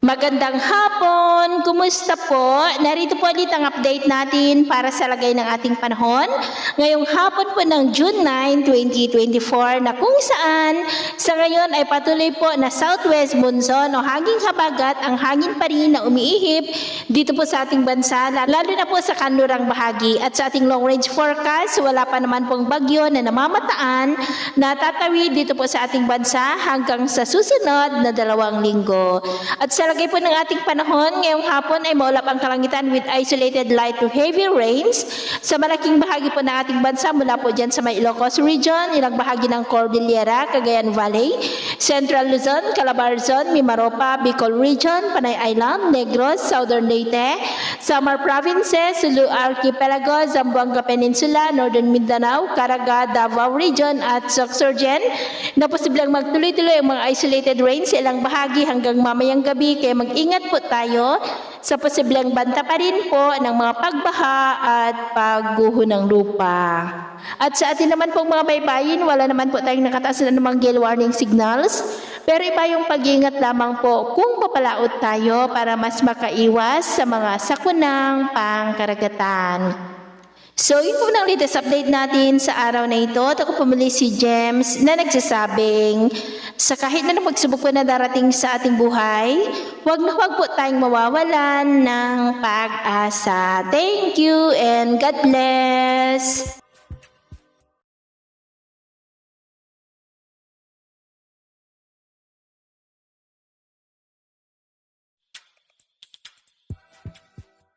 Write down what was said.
Magandang hapon! Kumusta po? Narito po ulit ang update natin para sa lagay ng ating panahon. Ngayong hapon po ng June 9, 2024 na kung saan sa ngayon ay patuloy po na southwest monsoon o hanging habagat ang hangin pa rin na umiihip dito po sa ating bansa, lalo na po sa kanlurang bahagi. At sa ating long range forecast, wala pa naman pong bagyo na namamataan na tatawid dito po sa ating bansa hanggang sa susunod na 2 linggo. At sa lagay po ng ating panahon, ngayong hapon ay maulap ang kalangitan with isolated light to heavy rains sa malaking bahagi po ng ating bansa mula po dyan sa may Ilocos Region, ilang bahagi ng Cordillera, Cagayan Valley, Central Luzon, Calabarzon, Mimaropa, Bicol Region, Panay Island, Negros, Southern Leyte, Samar Provinces, Sulu Archipelago, Zamboanga Peninsula, Northern Mindanao, Caraga, Davao Region at Sorsogon na posibleng magtuloy-tuloy ang mga isolated rains sa ilang bahagi hanggang mamayang gabi. Kaya mag-ingat po tayo sa posibleng banta pa rin po ng mga pagbaha at pagguho ng lupa. At sa atin naman pong mga baybayin, wala naman po tayong nakataas na namang gale warning signals. Pero iba yung pag-iingat lamang po kung papalaot tayo para mas makaiwas sa mga sakunang pangkaragatan. So, yun po ang latest update natin sa araw na ito. At ako pumuli si James na nagsasabing sa kahit na pagsubok po na darating sa ating buhay, huwag po tayong mawawalan ng pag-asa. Thank you and God bless!